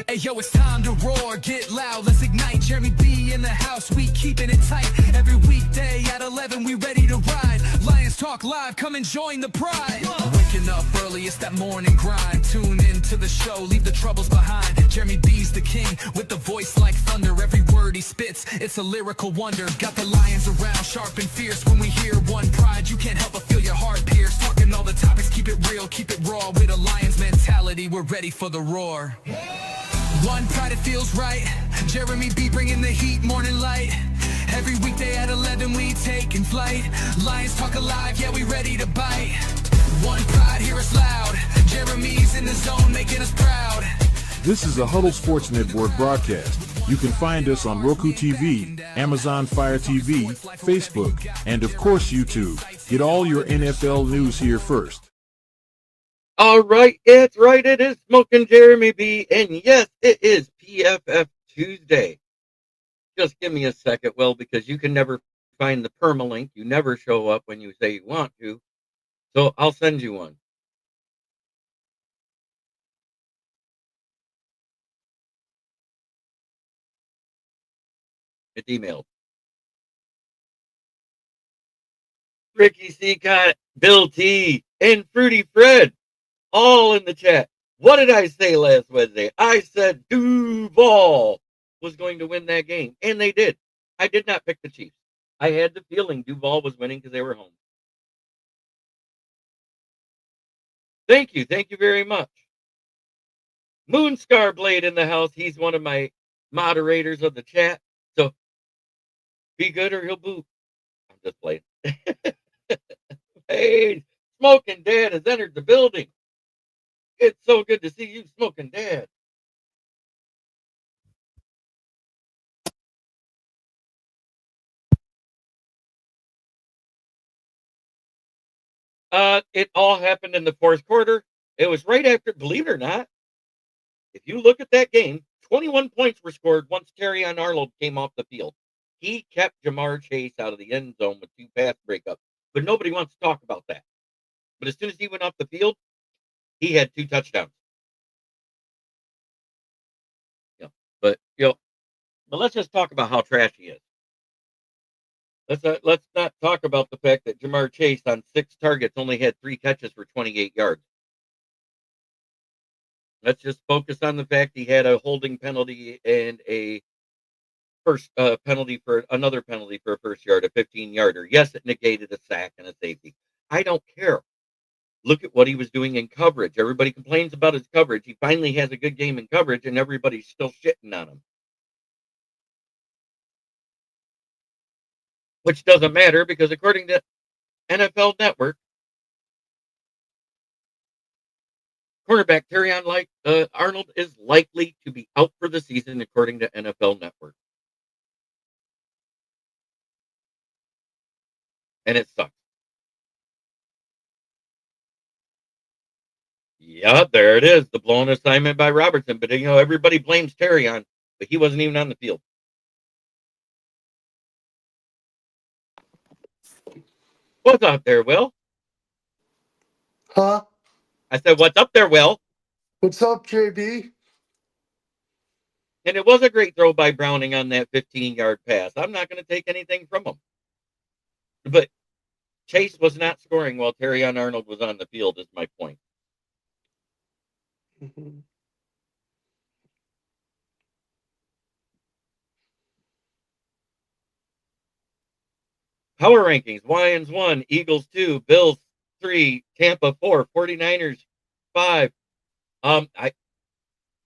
Hey yo, it's time to roar, get loud, let's ignite. Jeremy B in the house, we keeping it tight. Every weekday at 11, we ready to ride. Lions Talk Live, come and join the pride. Waking up early, it's that morning grind. Tune in to the show, leave the troubles behind. Jeremy B's the king, with the voice like thunder. Every word he spits, it's a lyrical wonder. Got the lions around, sharp and fierce. When we hear one pride, you can't help but feel your heart pierce. Talking all the topics, keep it real, keep it raw. With a lion's mentality, we're ready for the roar. One pride, it feels right. Jeremy B bringing the heat, morning light. Every weekday at 11, we taking flight. Lions Talk Alive, yeah, we ready to bite. One pride, hear us loud. Jeremy's in the zone, making us proud. This is a Huddle Sports Network broadcast. You can find us on Roku TV, Amazon Fire TV, Facebook, and of course YouTube. Get all your NFL news here first. All right, it's right. It is Smoking Jeremy B, and yes, it is PFF Tuesday. Just give me a second, Will, because you can never find the permalink. You never show up when you say you want to, so I'll send you one. It's emailed. Ricky Seacott, Bill T, and Fruity Fred, all in the chat. What did I say last Wednesday? I said Duval was going to win that game, and they did. I did not pick the Chiefs. I had the feeling Duval was winning because they were home. Thank you very much. Moonscar Blade in the house. He's one of my moderators of the chat. So be good or he'll boot. I'm just playing. Hey, Smoking Dad has entered the building. It's so good to see you, Smoking Dad. It all happened in the fourth quarter. It was right after, believe it or not, if you look at that game, 21 points were scored once Terrion Arnold came off the field. He kept Jamar Chase out of the end zone with 2 pass breakups, but nobody wants to talk about that. But as soon as he went off the field, he had 2 touchdowns. But let's just talk about how trash he is. Let's not talk about the fact that Jamar Chase on 6 targets only had 3 catches for 28 yards. Let's just focus on the fact he had a holding penalty and a first penalty for another penalty for a first yard, a 15-yarder. Yes, it negated a sack and a safety. I don't care. Look at what he was doing in coverage. Everybody complains about his coverage. He finally has a good game in coverage, and everybody's still shitting on him. Which doesn't matter because according to NFL Network, cornerback Terrion Arnold is likely to be out for the season according to NFL Network. And it sucks. Yeah, there it is. The blown assignment by Robertson. But, everybody blames Terrion, but he wasn't even on the field. What's up there, Will? Huh? I said, what's up there, Will? What's up, JB? And it was a great throw by Browning on that 15-yard pass. I'm not going to take anything from him. But Chase was not scoring while Terrion Arnold was on the field, is my point. Mm-hmm. Power rankings: Lions 1, Eagles 2, Bills 3, Tampa 4, 49ers 5.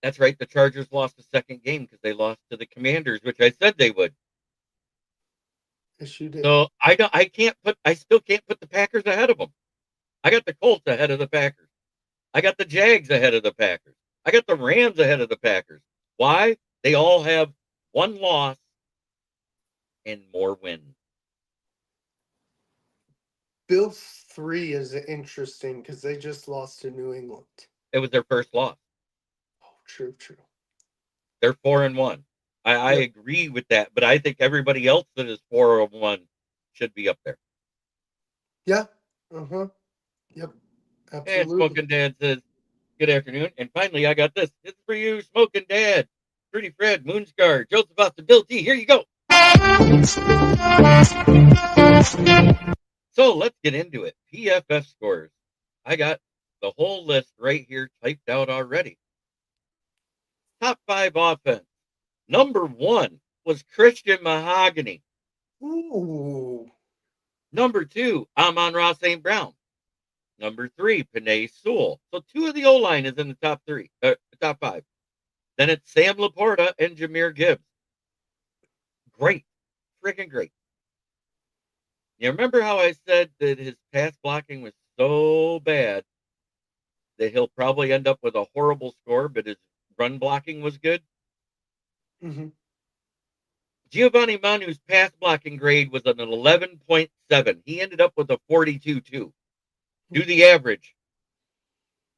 That's right. The Chargers lost the second game because they lost to the Commanders, which I said they would. Yes, you did. So I still can't put the Packers ahead of them. I got the Colts ahead of the Packers. I got the Jags ahead of the Packers. I got the Rams ahead of the Packers. Why? They all have 1 loss and more wins. Bills 3 is interesting because they just lost to New England. It was their first loss. Oh, true. They're 4-1. I agree with that, but I think everybody else that is 4-1 should be up there. Yeah. Uh-huh. Yep. And Absolutely. Smoking Dad says, Good afternoon. And finally, I got this. This is for you, Smoking Dad, Pretty Fred, Moonscar, Joseph Austin, Bill T. Here you go. So let's get into it. PFF scores. I got the whole list right here typed out already. Top 5 offense. Number 1 was Christian Mahogany. Ooh. Number 2, Amon-Ra St. Brown. Number 3, Panay Sewell. So 2 of the O-line is in the top 5. Then it's Sam Laporta and Jahmyr Gibbs. Great. Freaking great. You remember how I said that his pass blocking was so bad that he'll probably end up with a horrible score, but his run blocking was good? Mm-hmm. Giovanni Manu's pass blocking grade was an 11.7. He ended up with a 42.2. Do the average.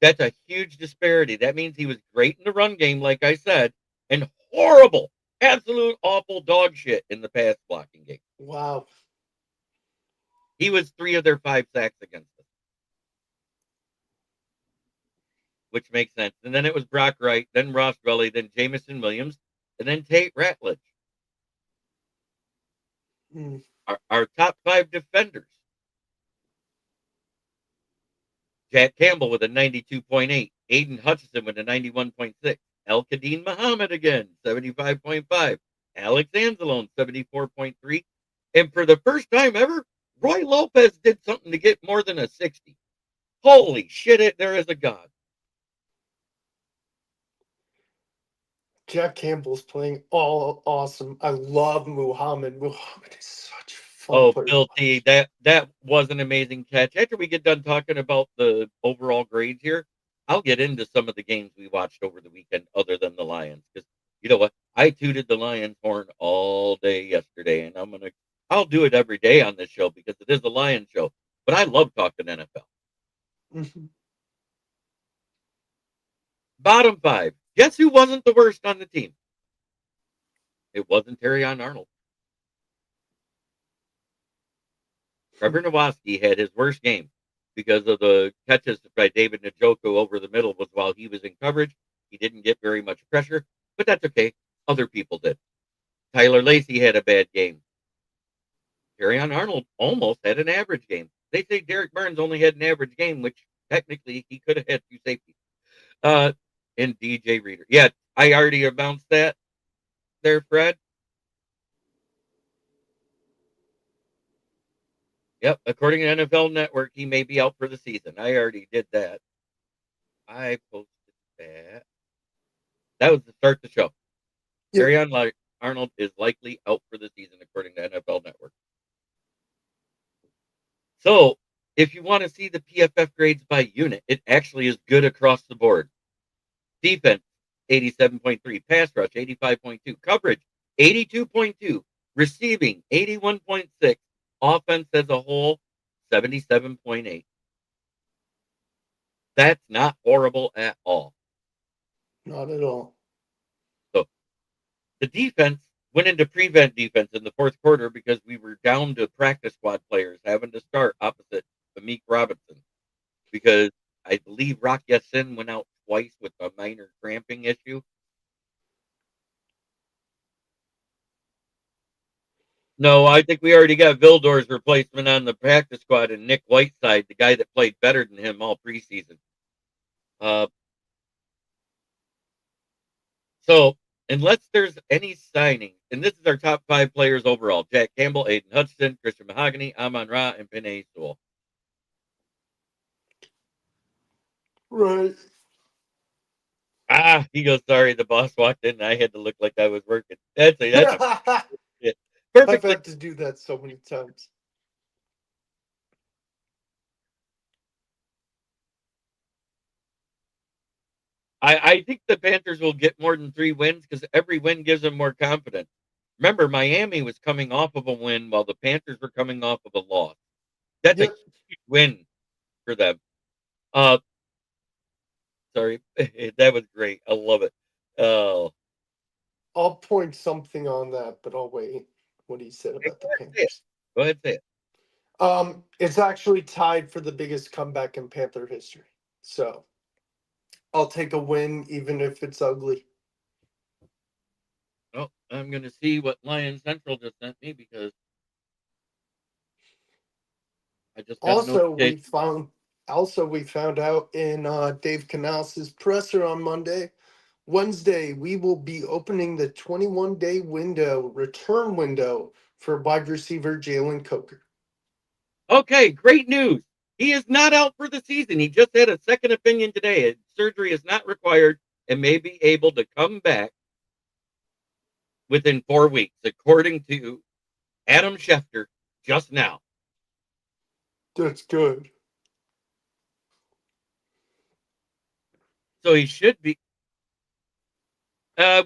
That's a huge disparity. That means he was great in the run game, like I said, and horrible, absolute awful dog shit in the pass blocking game. Wow. He was 3 of their 5 sacks against us, which makes sense. And then it was Brock Wright, then Ross Belly, then Jamison Williams, and then Tate Ratledge. Mm. Our top 5 defenders. Jack Campbell with a 92.8. Aiden Hutchinson with a 91.6. El-Kadeen Muhammad again, 75.5. Alex Anzalone, 74.3. And for the first time ever, Roy Lopez did something to get more than a 60. Holy shit, there is a God. Jack Campbell's playing all awesome. I love Muhammad. Muhammad is such a fun player. Bill T, that was an amazing catch. After we get done talking about the overall grades here, I'll get into some of the games we watched over the weekend other than the Lions. Because you know what? I tooted the Lions horn all day yesterday, and I'll do it every day on this show because it is a Lions show. But I love talking NFL. Mm-hmm. Bottom 5. Guess who wasn't the worst on the team? It wasn't Terrion Arnold. Trevor Nowoski had his worst game because of the catches by David Njoku over the middle was while he was in coverage. He didn't get very much pressure, but that's okay. Other people did. Tyler Lacey had a bad game. Terrion Arnold almost had an average game. They say Derek Burns only had an average game, which technically he could have had 2 safeties. And DJ Reader. Yeah, I already announced that there, Fred. Yep, according to NFL Network, he may be out for the season. I already did that. I posted that. That was the start of the show. Yep. Terrion Arnold is likely out for the season, according to NFL Network. So, if you want to see the PFF grades by unit, it actually is good across the board. Defense, 87.3. Pass rush, 85.2. Coverage, 82.2. Receiving, 81.6. Offense as a whole, 77.8. That's not horrible at all. Not at all. So the defense went into prevent defense in the 4th quarter because we were down to practice squad players having to start opposite Amik Robertson because I believe Rock Ya-Sin went out twice with a minor cramping issue. No, I think we already got Vildor's replacement on the practice squad and Nick Whiteside, the guy that played better than him all preseason. So, unless there's any signing, and this is our top 5 players overall: Jack Campbell, Aiden Hutchinson, Christian Mahogany, Amon-Ra, and Panay Sewell. Right. He goes, sorry, the boss walked in and I had to look like I was working. That's I've perfectly. had to do that so many times. I think the Panthers will get more than 3 wins because every win gives them more confidence. Remember, Miami was coming off of a win while the Panthers were coming off of a loss. That's a huge win for them. Sorry, that was great. I love it. Oh, I'll point something on that, but I'll wait. What he said about the Panthers. Go ahead, say it. It's actually tied for the biggest comeback in Panther history. So I'll take a win, even if it's ugly. Oh, I'm going to see what Lion Central just sent me because I just got a Also, we notification. found out in Dave Canales' presser on Wednesday, we will be opening the 21-day return window for wide receiver Jalen Coker. Okay, great news. He is not out for the season. He just had a second opinion today. Surgery is not required and may be able to come back within 4 weeks, according to Adam Schefter just now. That's good. So he should be.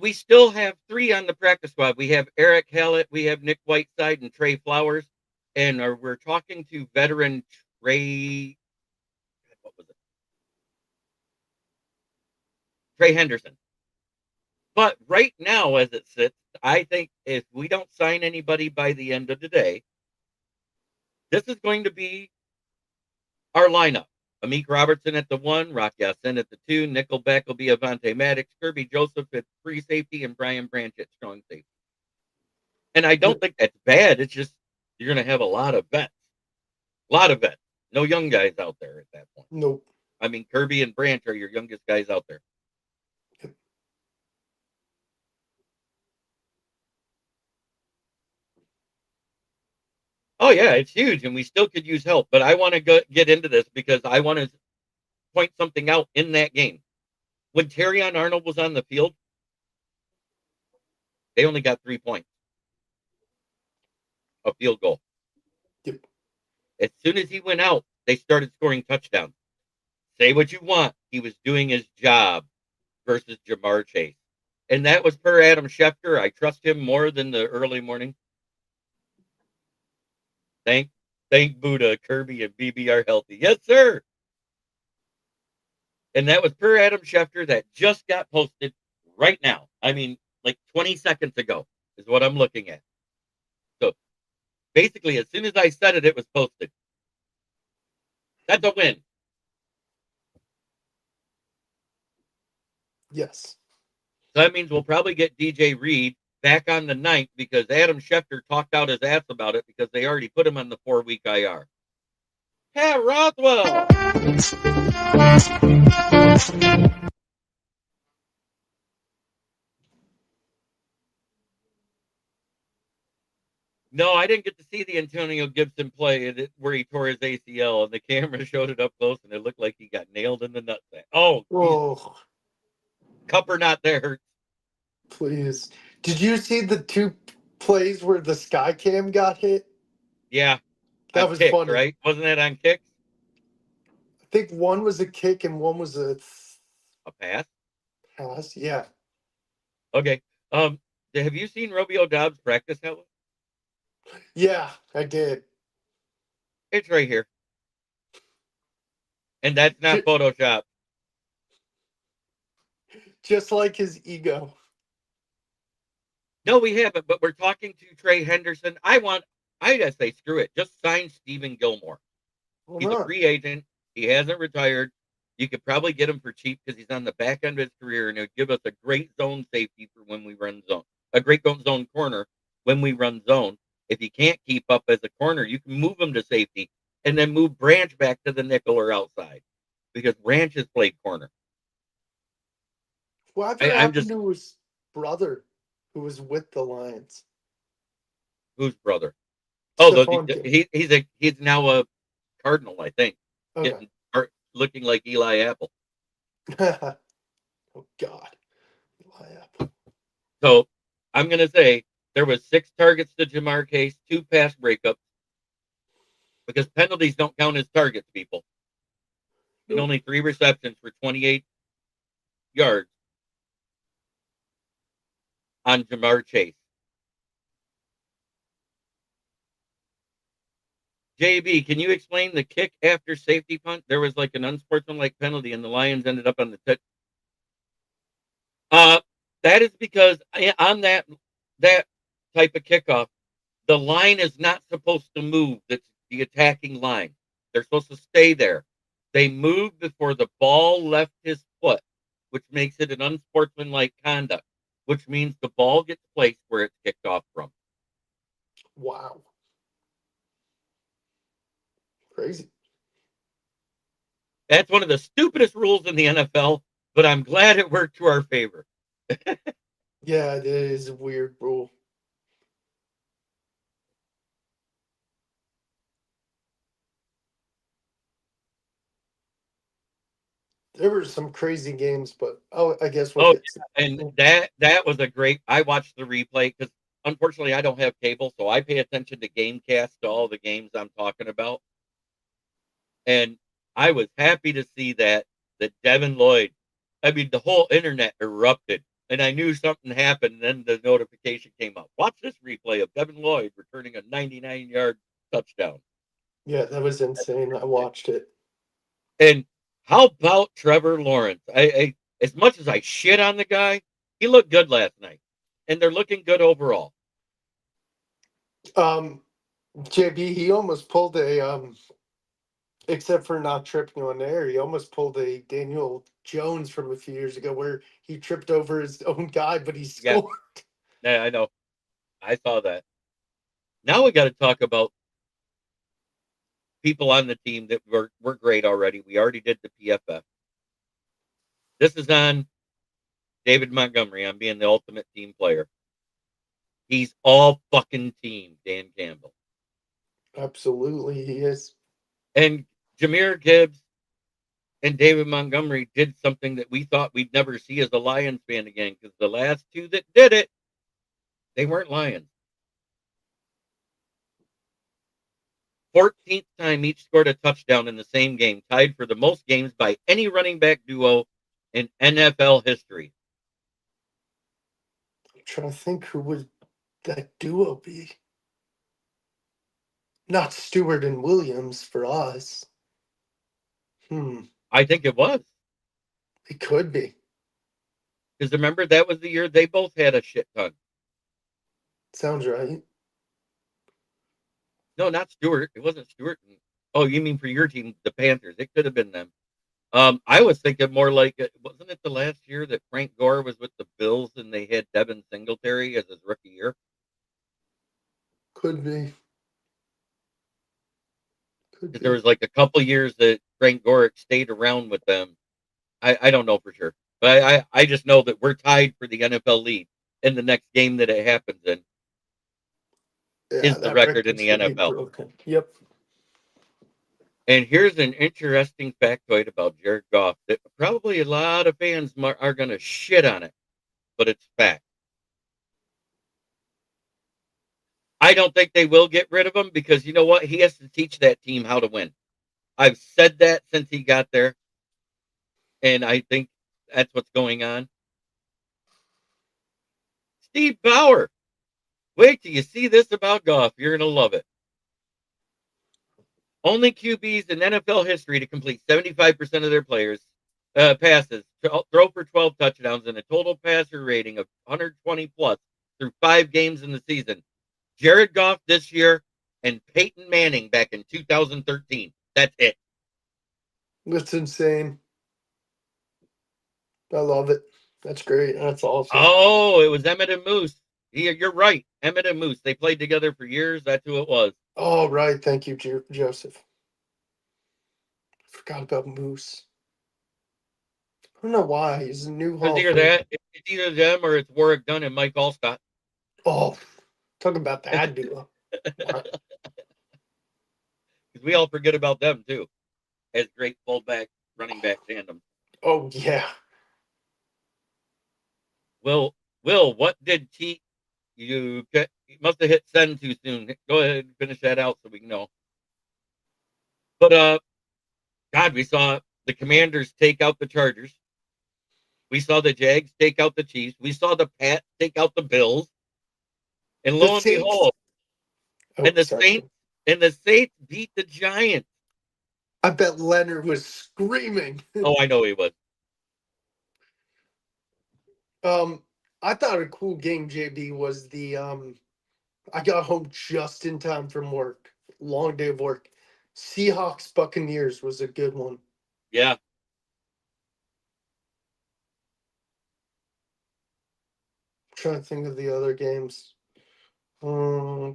We still have 3 on the practice squad. We have Eric Hallett, we have Nick Whiteside, and Trey Flowers. And we're talking to veteran Trey. What was it? Trey Henderson. But right now, as it sits, I think if we don't sign anybody by the end of the day, this is going to be our lineup. Amik Robertson at the 1, Rock Ya-Sin at the 2, Nickelback will be Avonte Maddox, Kerby Joseph at free safety, and Brian Branch at strong safety. And I don't think that's bad. It's just you're going to have a lot of vets. A lot of vets. No young guys out there at that point. Nope. I mean, Kerby and Branch are your youngest guys out there. Oh, yeah, it's huge, and we still could use help. But I want to get into this because I want to point something out in that game. When Terrion Arnold was on the field, they only got 3 points. A field goal. Yep. As soon as he went out, they started scoring touchdowns. Say what you want. He was doing his job versus Jamar Chase. And that was per Adam Schefter. I trust him more than the early morning. Thank Buddha, Kerby and BB are healthy. Yes, sir. And that was per Adam Schefter that just got posted right now. I mean, like 20 seconds ago is what I'm looking at. So basically, as soon as I said it, it was posted. That's a win. Yes. So that means we'll probably get DJ Reed back on the 9th because Adam Schefter talked out his ass about it because they already put him on the 4-week IR. Pat Rothwell. No, I didn't get to see the Antonio Gibson play where he tore his ACL, and the camera showed it up close, and it looked like he got nailed in the nutsack. Oh, cup or not there. Please. Did you see the 2 plays where the sky cam got hit? Yeah. That was kicks, funny. Right? Wasn't that on kicks? I think one was a kick and one was a pass. Pass, yeah. Okay. Have you seen Romeo Dobbs practice helmet? Yeah, I did. It's right here. And that's not Photoshop. Just like his ego. No, we haven't, but we're talking to Trey Henderson. I gotta say, screw it. Just sign Stephen Gilmore. He's a free agent. He hasn't retired. You could probably get him for cheap because he's on the back end of his career, and it would give us a great zone safety for when we run zone. A great zone corner when we run zone. If he can't keep up as a corner, you can move him to safety and then move Branch back to the nickel or outside because Branch has played corner. Whatever happened to his brother who was with the Lions? Whose brother? Oh, he's now a Cardinal, I think. Okay. Looking like Eli Apple. Oh, God. Eli Apple. So I'm going to say there was 6 targets to Jamar Chase, 2 pass breakups, because penalties don't count as targets, people. And only 3 receptions for 28 yards on Jamar Chase. JB, can you explain the kick after safety punt? There was like an unsportsmanlike penalty, and the Lions ended up on the tip. That is because on that type of kickoff, the line is not supposed to move. That's the attacking line. They're supposed to stay there. They moved before the ball left his foot. which makes it an unsportsmanlike conduct, which means the ball gets placed where it's kicked off from. Wow. Crazy. That's one of the stupidest rules in the NFL, but I'm glad it worked to our favor. Yeah, it is a weird rule. There were some crazy games, but I guess we'll get. And that was a great. I watched the replay because unfortunately I don't have cable, so I pay attention to GameCast to all the games I'm talking about. And I was happy to see that Devin Lloyd. I mean, the whole internet erupted, and I knew something happened. And then the notification came up. Watch this replay of Devin Lloyd returning a 99-yard touchdown. Yeah, that was insane. I watched it. And how about Trevor Lawrence? I as much as I shit on the guy, he looked good last night, and they're looking good overall. JB, he almost pulled a except for not tripping on air, he almost pulled a Daniel Jones from a few years ago where he tripped over his own guy, but he scored. Yeah, I know. I saw that. Now we got to talk about people on the team that were great already. We already did the PFF. This is on David Montgomery on being the ultimate team player. He's all fucking team, Dan Campbell. Absolutely, he is. And Jahmyr Gibbs and David Montgomery did something that we thought we'd never see as a Lions fan again, because the last two that did it, they weren't Lions. 14th time each scored a touchdown in the same game, tied for the most games by any running back duo in NFL history. I'm trying to think, who would that duo be? Not Stewart and Williams for us. I think it was. It could be. Because remember, that was the year they both had a shit ton. Sounds right. No, not Stewart. It wasn't Stewart. Oh, you mean for your team, the Panthers? It could have been them. I was thinking more like, wasn't it the last year that Frank Gore was with the Bills and they had Devin Singletary as his rookie year? Could be. There was like a couple years that Frank Gore stayed around with them. I don't know for sure, but I just know that we're tied for the NFL lead in the next game that it happens in. Is the record in the NFL. Yep. And here's an interesting factoid about Jared Goff that probably a lot of fans are going to shit on it, but it's fact. I don't think they will get rid of him because you know what? He has to teach that team how to win. I've said that since he got there, and I think that's what's going on. Steve Bauer. Wait till you see this about Goff. You're going to love it. Only QBs in NFL history to complete 75% of their players passes, throw for 12 touchdowns, and a total passer rating of 120 plus through 5 games in the season. Jared Goff this year and Peyton Manning back in 2013. That's it. That's insane. I love it. That's great. That's awesome. Oh, it was Emmett and Moose. You're right. Emmett and Moose. They played together for years. That's who it was. Oh, right. Thank you, Joseph. I forgot about Moose. I don't know why. He's a new Hall. It's either them or it's Warwick Dunn and Mike Allstott. Oh, talk about that duo. Because we all forget about them, too, as great fullback, running back tandem. Oh, yeah. Will, what did you must have hit send too soon. Go ahead and finish that out so we can know. But, God, we saw the Commanders take out the Chargers. We saw the Jags take out the Chiefs. We saw the Pats take out the Bills. And lo and behold, the Saints beat the Giants. I bet Leonard was screaming. Oh, I know he was. I thought a cool game, JB, was the I got home just in time from work. Long day of work. Seahawks Buccaneers was a good one. Yeah. trying to think of the other games. The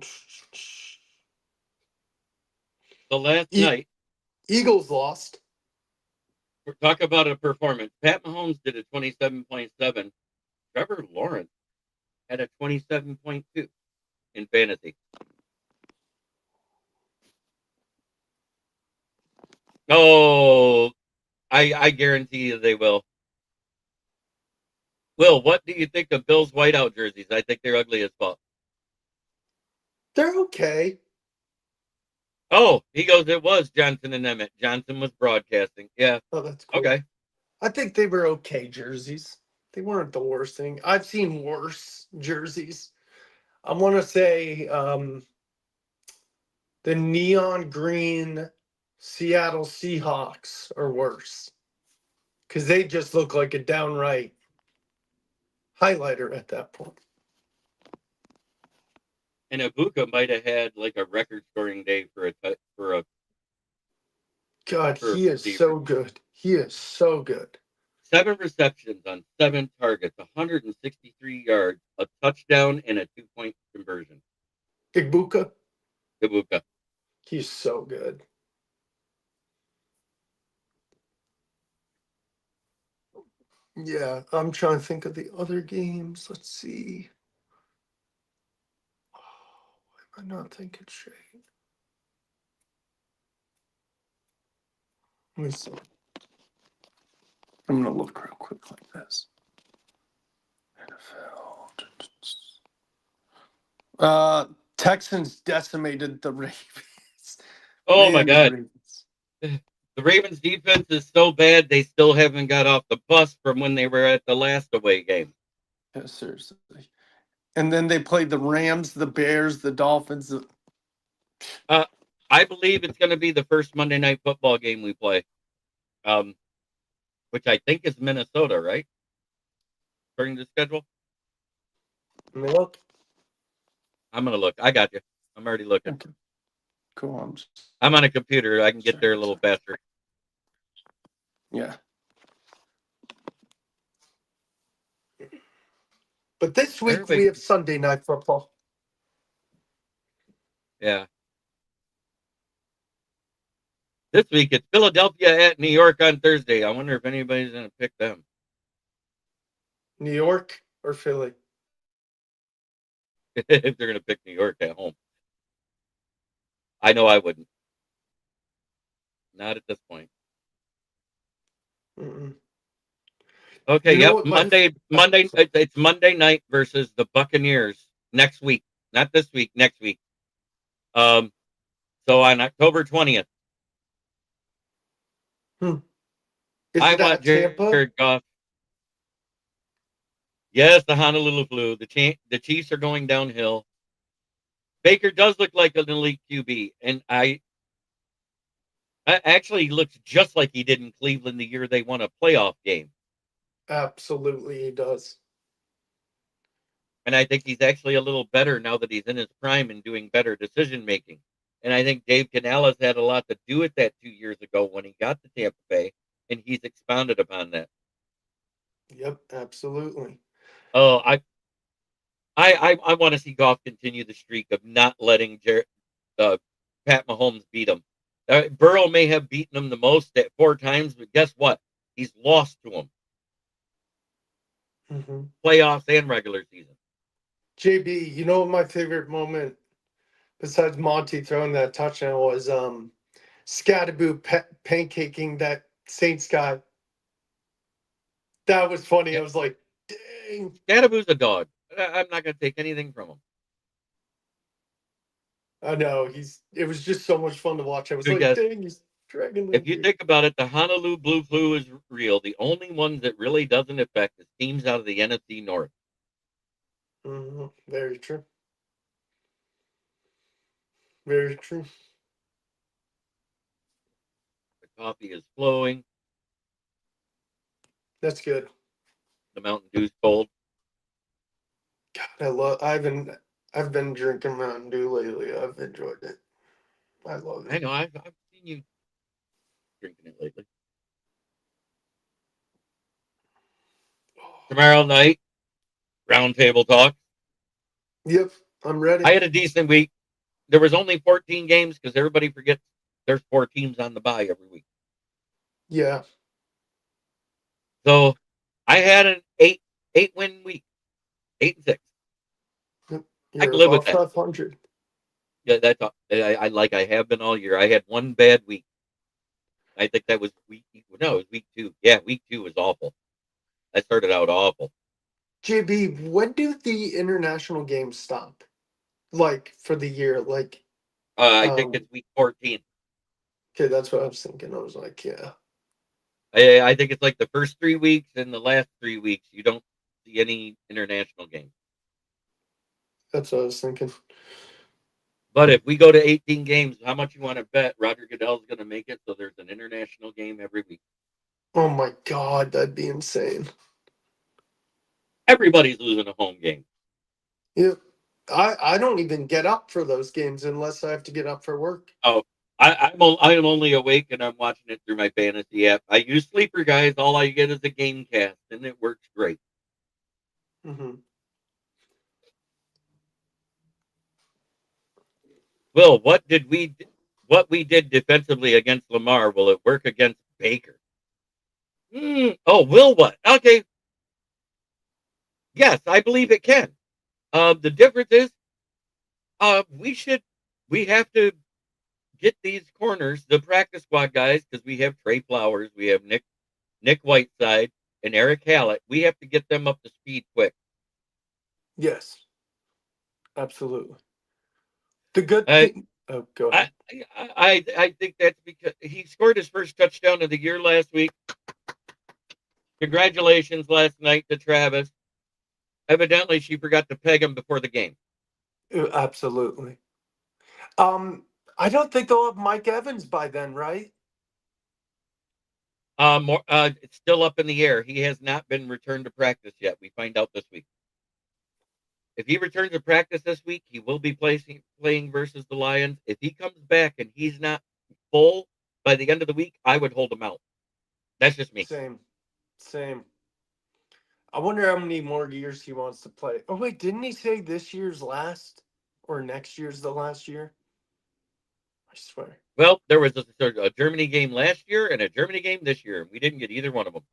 last night, Eagles lost. talk about a performance. Pat Mahomes did a 27.7. Trevor Lawrence had a 27.2 in fantasy. Oh, I guarantee you they will. Will, what do you think of Bill's whiteout jerseys? I think they're ugly as fuck. They're okay. Oh, he goes, it was Johnson and Emmett. Johnson was broadcasting. Yeah. Oh, that's cool. Okay. I think they were okay jerseys. They weren't the worst thing. I've seen worse jerseys. I want to say the neon green Seattle Seahawks are worse because they just look like a downright highlighter at that point. And Ibuka might have had like a record-scoring day for a. God, for he is receiver. so good. He is so good. 7 receptions on 7 targets, 163 yards, a touchdown, and a 2-point conversion. Ibuka, Ibuka. he's so good. Yeah, I'm trying to think of the other games. Let's see. Oh, why am I not thinking straight? Let me see. I'm gonna look real quick like this. NFL. Texans decimated the Ravens. Oh, Man, my the God. Ravens. The Ravens' defense is so bad, they still haven't got off the bus from when they were at the last away game. Yeah, seriously. And then they played the Rams, the Bears, the Dolphins. I believe it's going to be the first Monday Night Football game we play, which I think is Minnesota, right? According to the schedule. Let me look. I'm going to look. I got you. I'm already looking. Okay. Cool. I'm on a computer. I can get there a little faster. Yeah. But this week we have Sunday Night Football. Yeah. This week it's Philadelphia at New York on Thursday. I wonder if anybody's going to pick them. New York or Philly? If they're going to pick New York at home. I know I wouldn't. Not at this point. Mm-mm. Okay, You know yep. what Monday. It's Monday night versus the Buccaneers next week. Not this week. Next week. So on October 20th. Is I it want at Tampa? Jared Goff. Yes, the Honolulu Flu. The Chiefs are going downhill. Baker does look like an elite QB, and I actually looks just like he did in Cleveland the year they won a playoff game. Absolutely, he does. And I think he's actually a little better now that he's in his prime and doing better decision making. And I think Dave Canales had a lot to do with that 2 years ago when he got to Tampa Bay, and he's expounded upon that. Yep, absolutely. Oh, I want to see Goff continue the streak of not letting Pat Mahomes beat him. Burrow may have beaten him the most at 4 times, but guess what? He's lost to him. Mm-hmm. Playoffs and regular season. JB, you know what my favorite moment besides Monty throwing that touchdown was Scadaboo pancaking that Saints guy. That was funny. Yeah. I was like, dang. Scadaboo's a dog. I'm not going to take anything from him. I know. It was just so much fun to watch. I was like, dang, he's dragging If you think about it, the Honolulu Blue Flu is real. The only one that really doesn't affect is teams out of the NFC North. Mm-hmm. Very true. Very true. The coffee is flowing. That's good. The Mountain Dew's cold. God, I've been drinking Mountain Dew lately. I've enjoyed it. I love it. I know. I've seen you drinking it lately. Tomorrow night, Roundtable talk. Yep, I'm ready. I had a decent week. There was only 14 games because everybody forgets there's 4 teams on the bye every week. Yeah. So I had an 8-win week, 8-6. Yep. I You're can live with above that. 500. Yeah, that's I have been all year. I had one bad week. I think that was week. No, it was week 2. Yeah, week 2 was awful. I started out awful. JB, when do the international games stop? Like for the year? Like, I think it's week 14. okay, that's what I was thinking. I was like, yeah. I think it's like the first 3 weeks and the last 3 weeks you don't see any international games. That's what I was thinking. But if we go to 18 games, how much you want to bet Roger Goodell's going to make it so there's an international game every week? Oh my God, that'd be insane. Everybody's losing a home game. Yep. I don't even get up for those games unless I have to get up for work. Oh, I'm only awake and I'm watching it through my fantasy app. I use Sleeper, guys. All I get is a game cast, and it works great. Mm-hmm. Will, what we did defensively against Lamar, will it work against Baker? Oh, will what? Okay. Yes, I believe it can. The difference is, we have to get these corners, the practice squad guys, because we have Trey Flowers, we have Nick Whiteside, and Eric Hallett. We have to get them up to speed quick. Yes. Absolutely. The good thing. Oh, go ahead. I think that's because he scored his first touchdown of the year last week. Congratulations last night to Travis. Evidently, she forgot to peg him before the game. Absolutely. I don't think they'll have Mike Evans by then, right? It's still up in the air. He has not been returned to practice yet. We find out this week. If he returns to practice this week, he will be playing versus the Lions. If he comes back and he's not full by the end of the week, I would hold him out. That's just me. Same. I wonder how many more years he wants to play. Oh, wait, didn't he say this year's last or next year's the last year? I swear. Well, there was a Germany game last year and a Germany game this year, and we didn't get either one of them.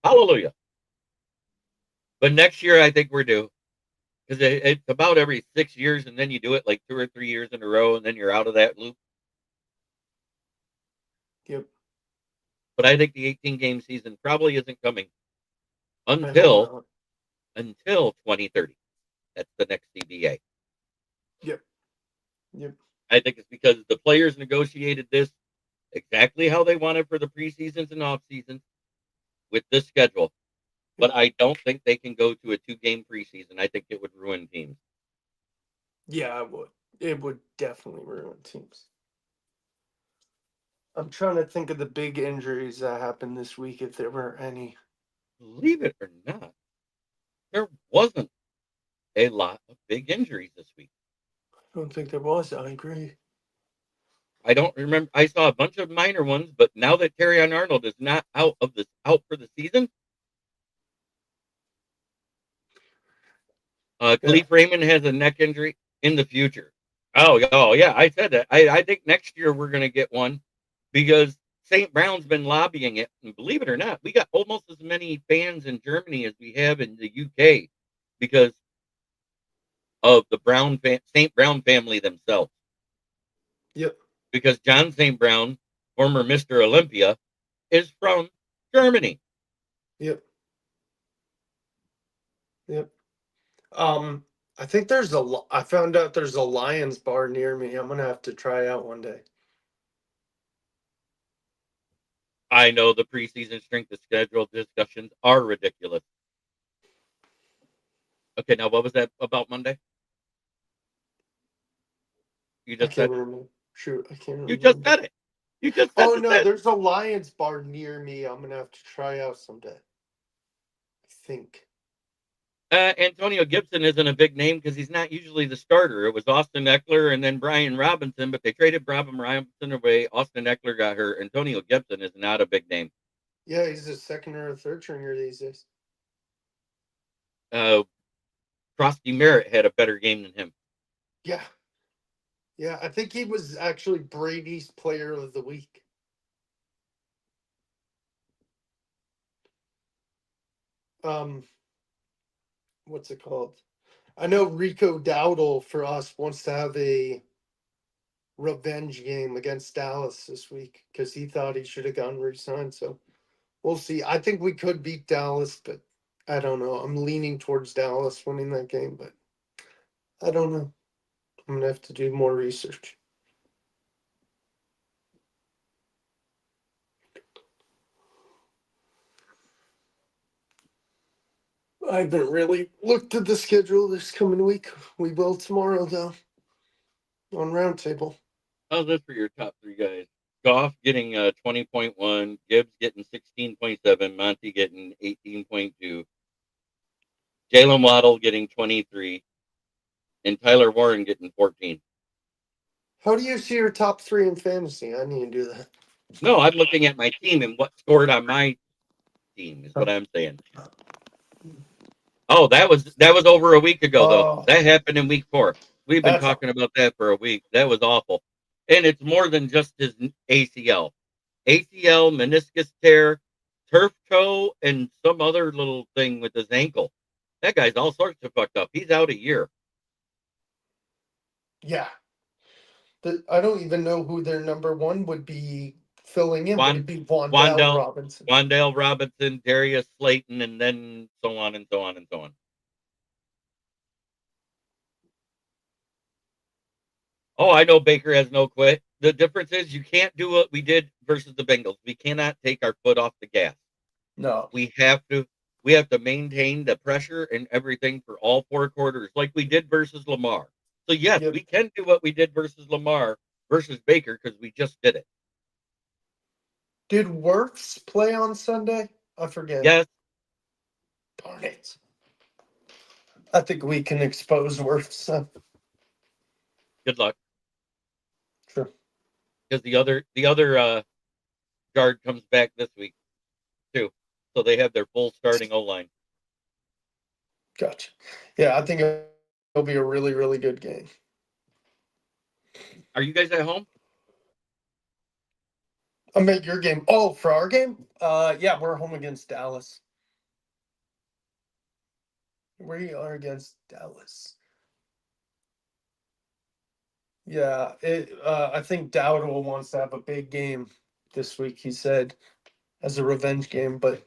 Hallelujah. But next year, I think we're due. Because it's about every 6 years, and then you do it like 2 or 3 years in a row, and then you're out of that loop. Yep. But I think the 18-game season probably isn't coming until 2030. That's the next CBA. Yep. I think it's because the players negotiated this exactly how they wanted for the preseasons and off seasons with this schedule. But I don't think they can go to a 2-game preseason. I think it would ruin teams. Yeah, it would. It would definitely ruin teams. I'm trying to think of the big injuries that happened this week, if there were any. Believe it or not, there wasn't a lot of big injuries this week. I don't think there was. I agree. I don't remember. I saw a bunch of minor ones, but now that Terrion Arnold is not out for the season, Khalif Raymond has a neck injury in the future. Oh yeah, I said that. I think next year we're going to get one because St. Brown's been lobbying it, and believe it or not, we got almost as many fans in Germany as we have in the UK because of the St. Brown family themselves. Yep. Because John St. Brown, former Mr. Olympia, is from Germany. Yep. I think I found out there's a Lions bar near me. I'm gonna have to try out one day. I know the preseason strength of schedule discussions are ridiculous. Okay, now what was that about Monday? You just said remember. Shoot, I can't remember. you just said it. You just said Oh no, it. there's a Lions bar near me. I'm gonna have to try out someday. I think. Antonio Gibson isn't a big name because he's not usually the starter. It was Austin Eckler and then Brian Robinson, but they traded Brian Robinson away. Austin Eckler got hurt. Antonio Gibson is not a big name. Yeah, he's a second or a third stringer these days. Frosty Merritt had a better game than him. Yeah. Yeah, I think he was actually Brady's player of the week. What's it called? I know Rico Dowdle for us wants to have a revenge game against Dallas this week because he thought he should have gotten re-signed. So we'll see. I think we could beat Dallas, but I don't know. I'm leaning towards Dallas winning that game, but I don't know. I'm gonna have to do more research. I haven't really looked at the schedule this coming week. We will tomorrow, though, on Roundtable. How's this for your top three guys? Goff getting 20.1, Gibbs getting 16.7, Monty getting 18.2, Jalen Waddle getting 23, and Tyler Warren getting 14. How do you see your top three in fantasy? I need to do that. No, I'm looking at my team and what scored on my team is what I'm saying. Oh, that was over a week ago though. Oh. That happened in week 4. We've been That's talking about that for a week. That was awful. And it's more than just his ACL. ACL, meniscus tear, turf toe, and some other little thing with his ankle. That guy's all sorts of fucked up. He's out a year. Yeah. I don't even know who their number one would be filling in. Would it be Wandale Robinson? Wandale Robinson, Darius Slayton, and then so on and so on and so on. Oh, I know Baker has no quit. The difference is you can't do what we did versus the Bengals. We cannot take our foot off the gas. No. We have to maintain the pressure and everything for all 4 quarters, like we did versus Lamar. So yes, we can do what we did versus Lamar versus Baker because we just did it. Did Wirfs play on Sunday? I forget. Yes. Darn it. I think we can expose Wirfs. Good luck. Sure. Because the other guard comes back this week too, so they have their full starting O-line. Gotcha. Yeah, I think it'll be a really, really good game. Are you guys at home? I'm at your game. Oh, for our game? Yeah, we're home against Dallas. We are against Dallas. Yeah, I think Dowdle wants to have a big game this week, he said, as a revenge game, but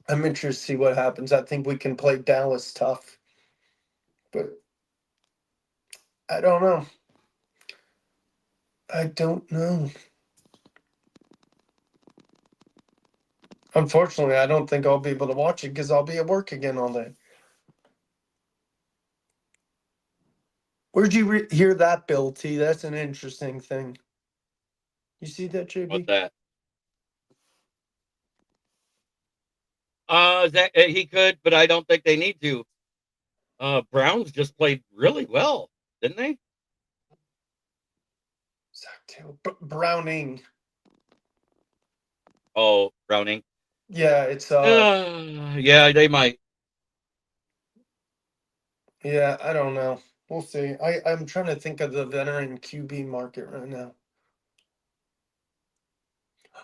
I'm interested to see what happens. I think we can play Dallas tough, but I don't know. I don't know. Unfortunately, I don't think I'll be able to watch it because I'll be at work again all day. Where'd you hear that, Bill T? That's an interesting thing. You see that, JB? What's that? He could, but I don't think they need to. Browns just played really well, didn't they? Browning. Oh, Browning. Yeah, it's yeah, they might. Yeah, I don't know. We'll see. I'm trying to think of the veteran QB market right now.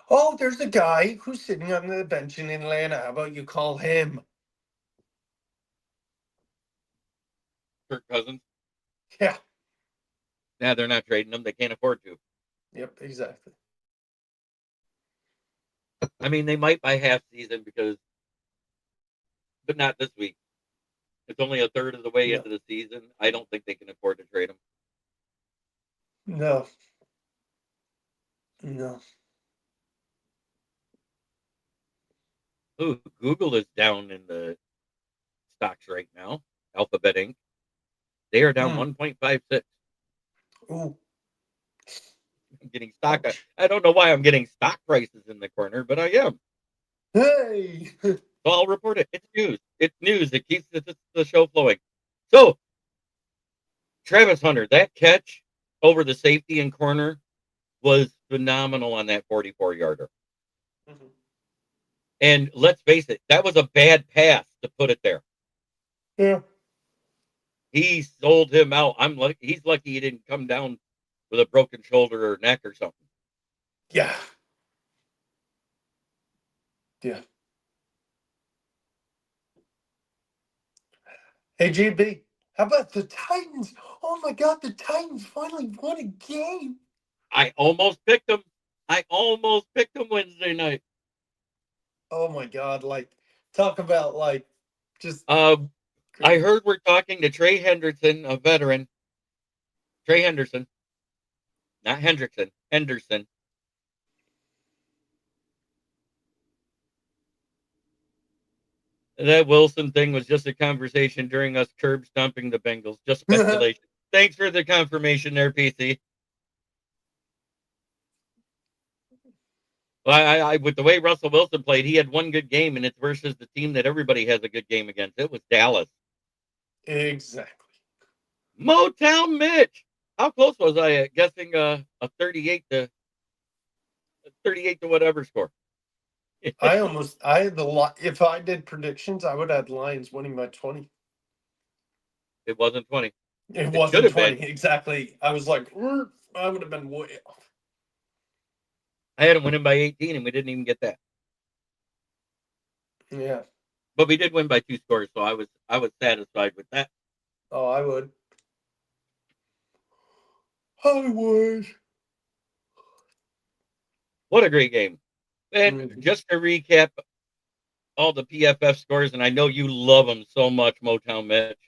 Oh, there's a guy who's sitting on the bench in Atlanta. How about you call him? Kirk Cousins. Yeah. Yeah, they're not trading them. They can't afford to. Yep, exactly. I mean, they might by half season but not this week. It's only a third of the way into the season. I don't think they can afford to trade him. No. No. Ooh, Google is down in the stocks right now. Alphabet Inc. They are down 1.56. Ooh. I'm getting stock. I don't know why I'm getting stock prices in the corner, but I am. Hey. So I'll report it. It's news. It's news. It keeps the show flowing. So, Travis Hunter, that catch over the safety and corner was phenomenal on that 44-yarder. Mm-hmm. And let's face it, that was a bad pass to put it there. Yeah. He sold him out. He's lucky he didn't come down with a broken shoulder or neck or something. Yeah. Yeah. Hey, GB, how about the Titans? Oh my God, the Titans finally won a game. I almost picked him. Wednesday night. Oh my God, like talk about like just I great. heard we're talking to Trey Henderson, a veteran. Trey Henderson, not Hendrickson. Henderson. That Wilson thing was just a conversation during us curb stomping the Bengals. Just speculation. Thanks for the confirmation there, PC. Well, I with the way Russell Wilson played, he had one good game, and it's versus the team that everybody has a good game against. It was Dallas. Exactly. Motown Mitch. How close was I at guessing a 38 to whatever score? I had the if I did predictions, I would have Lions winning by 20. It wasn't 20. It It should wasn't have 20. been. Exactly. I was like, I would have been way off. I had him winning by 18, and we didn't even get that. Yeah. But we did win by 2 scores, so I was satisfied with that. Oh, I would. I would. What a great game. And just to recap all the PFF scores, and I know you love them so much, Motown Mitch.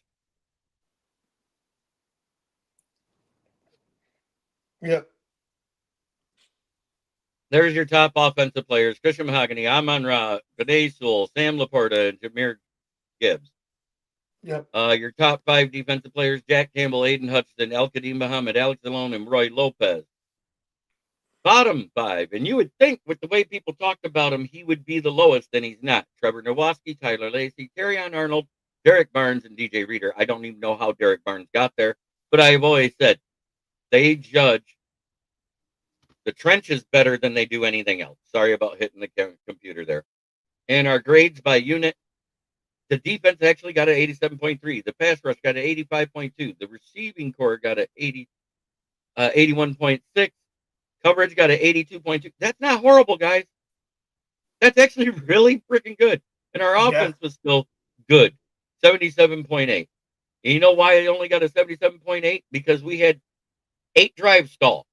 Yep. There's your top offensive players: Christian Mahogany, Amon Ra, Vinay Sewell, Sam Laporta, and Jameer Gibbs. Yep. Your top 5 defensive players: Jack Campbell, Aiden Hutchinson, El Kadim Muhammad, Alex Alone, and Roy Lopez. Bottom 5, and you would think with the way people talked about him, he would be the lowest, and he's not. Trevor Nowoski, Tyler Lacey, Terrion Arnold, Derek Barnes, and DJ Reader. I don't even know how Derek Barnes got there, but I've always said they judge the trenches better than they do anything else. Sorry about hitting the computer there. And our grades by unit, the defense actually got an 87.3. The pass rush got an 85.2. The receiving core got an 81.6. Coverage got an 82.2. That's not horrible, guys. That's actually really freaking good. And our offense was still good, 77.8. And you know why it only got a 77.8? Because we had 8 drives stall.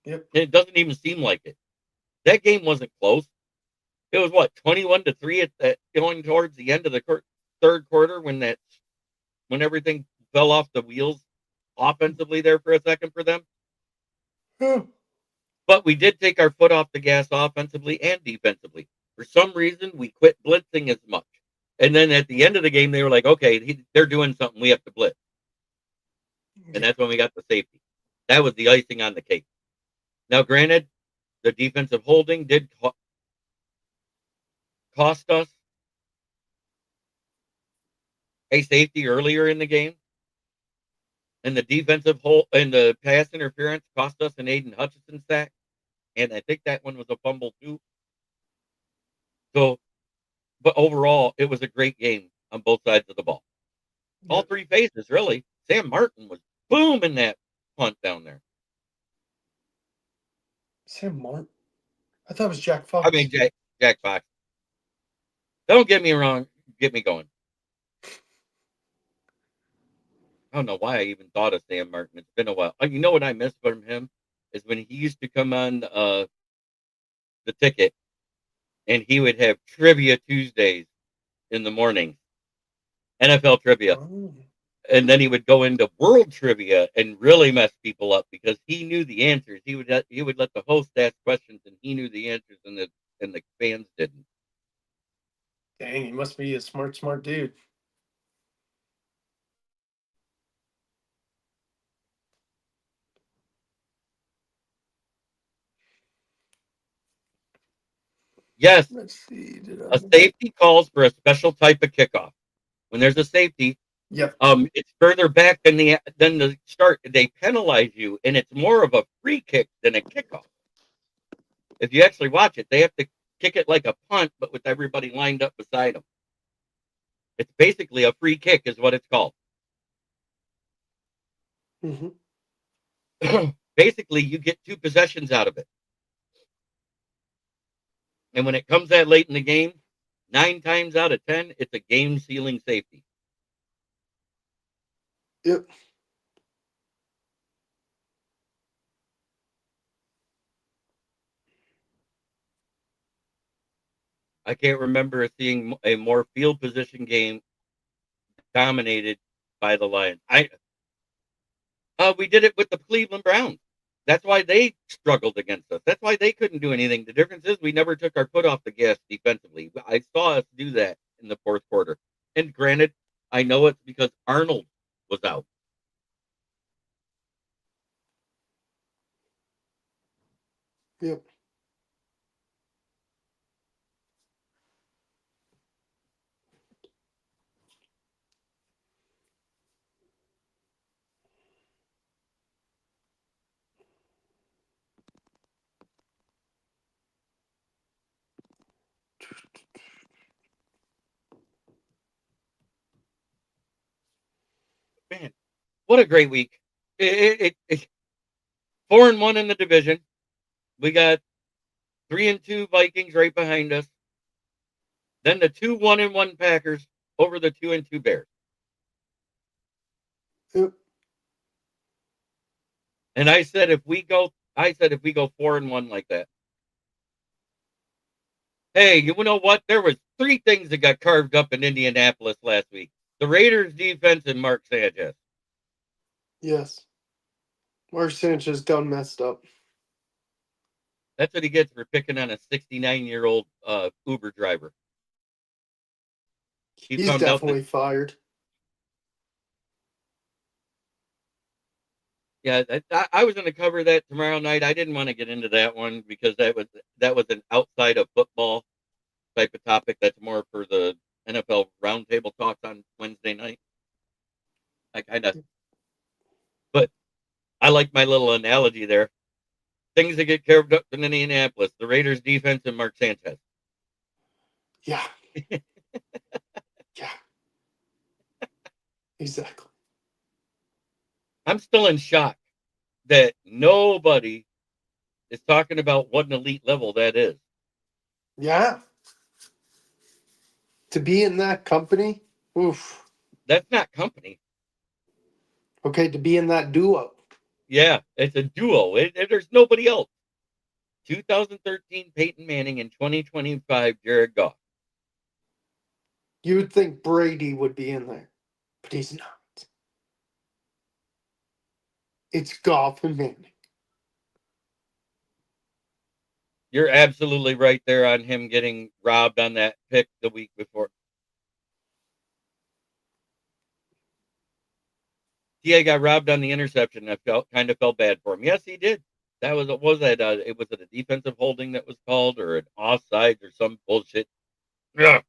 Yep. And it doesn't even seem like it. That game wasn't close. It was what, 21-3 at going towards the end of the third quarter when everything fell off the wheels offensively there for a second for them. But we did take our foot off the gas offensively and defensively. For some reason, we quit blitzing as much. And then at the end of the game, they were like, okay, they're doing something. We have to blitz. And that's when we got the safety. That was the icing on the cake. Now, granted, the defensive holding did cost us a safety earlier in the game. And the defensive hold and the pass interference cost us an Aiden Hutchinson sack. And I think that one was a fumble too. So, but overall, it was a great game on both sides of the ball. All 3 phases, really. Sam Martin was booming that punt down there. Sam Martin? I thought it was Jack Fox. I mean, Jack Fox. Don't get me wrong. Get me going. I don't know why I even thought of Sam Martin. It's been a while. You know what I miss from him is when he used to come on the ticket, and he would have Trivia Tuesdays in the morning, NFL trivia, and then he would go into World Trivia and really mess people up because he knew the answers. He would let the host ask questions, and he knew the answers, and the fans didn't. Dang, he must be a smart dude. Yes, Let's see. a safety calls for a special type of kickoff. When there's a safety, it's further back than the start. They penalize you, and it's more of a free kick than a kickoff. If you actually watch it, they have to kick it like a punt, but with everybody lined up beside them. It's basically a free kick is what it's called. Mm-hmm. Basically, you get 2 possessions out of it. And when it comes that late in the game, 9 times out of 10, it's a game-sealing safety. Yep. I can't remember seeing a more field position game dominated by the Lions. We did it with the Cleveland Browns. That's why they struggled against us. That's why they couldn't do anything. The difference is we never took our foot off the gas defensively. I saw us do that in the fourth quarter. And granted, I know it's because Arnold was out. Yep. Man, what a great week. 4-1 in the division. We got 3-2 Vikings right behind us. Then the 2 1-1 Packers over the 2-2 Bears. Yep. And I said if we go 4-1 like that. Hey, you know what? There was 3 things that got carved up in Indianapolis last week. The Raiders defense and Mark Sanchez. Yes. Mark Sanchez done messed up. That's what he gets for picking on a 69-year-old Uber driver. He's found out definitely fired. Yeah, I was going to cover that tomorrow night. I didn't want to get into that one because that was an outside of football type of topic. That's more for the NFL roundtable talks on Wednesday night. But I like my little analogy there. Things that get carved up in Indianapolis: the Raiders defense and Mark Sanchez. Yeah. Yeah. Exactly. I'm still in shock that nobody is talking about what an elite level that is. Yeah. To be in that company, oof. That's not company. Okay, to be in that duo. Yeah, it's a duo. There's nobody else. 2013 Peyton Manning and 2025 Jared Goff. You would think Brady would be in there, but he's not. It's Goff and Manning. You're absolutely right there on him getting robbed on that pick the week before. TA got robbed on the interception. I kind of felt bad for him. Yes, he did. That was what was that? It was a defensive holding that was called, or an offside, or some bullshit. Yeah.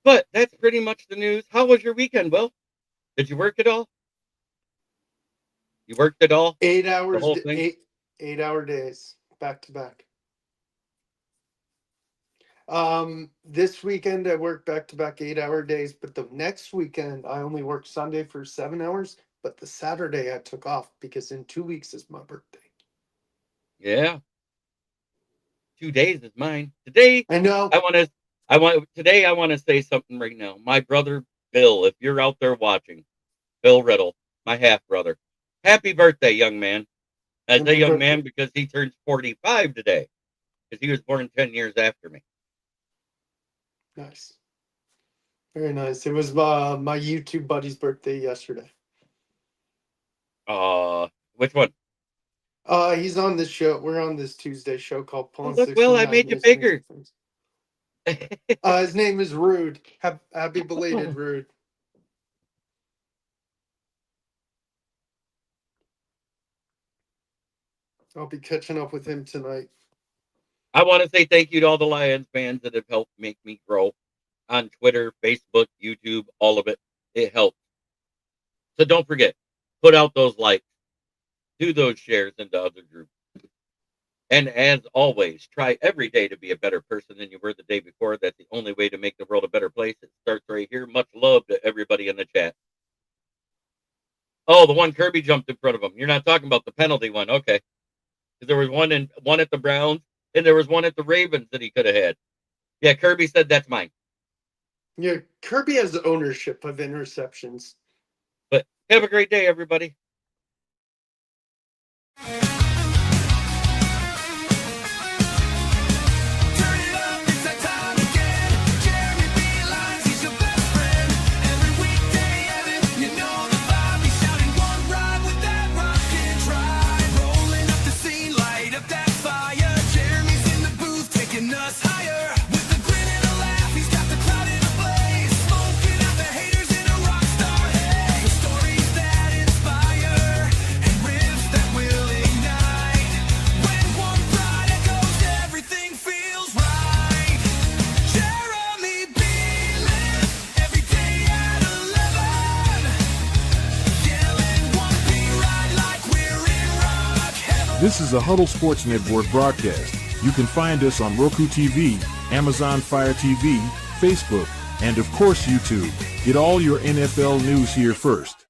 But that's pretty much the news. How was your weekend, Will? Did you work at all? You worked at all? 8 The hours, whole thing? 8 hour days, back to back. This weekend I worked back to back 8 hour days, but the next weekend I only worked Sunday for 7 hours. But the Saturday I took off because in 2 weeks is my birthday. Yeah. 2 days is mine. Today, I know. I want to say something right now. My brother Bill, if you're out there watching, Bill Riddle, my half brother, happy birthday, young man. I say Happy young birthday. man because he turns 45 today, because he was born 10 years after me. Nice. Very nice. It was my YouTube buddy's birthday yesterday. Which one? He's on this show. We're on this Tuesday show called Oh, Pawn look, Will, I 69. made you His name's bigger. his name is Rude. Happy belated, Rude. I'll be catching up with him tonight. I want to say thank you to all the Lions fans that have helped make me grow on Twitter, Facebook, YouTube, all of it. It helps. So don't forget, put out those likes, do those shares into other groups. And as always, try every day to be a better person than you were the day before. That's the only way to make the world a better place. It starts right here. Much love to everybody in the chat. Oh, the one Kerby jumped in front of him. You're not talking about the penalty one. Okay. Because there was one at the Browns, and there was one at the Ravens that he could have had. Yeah, Kerby said that's mine. Yeah, Kerby has ownership of interceptions. But have a great day, everybody. This is a Huddle Sports Network broadcast. You can find us on Roku TV, Amazon Fire TV, Facebook, and of course YouTube. Get all your NFL news here first.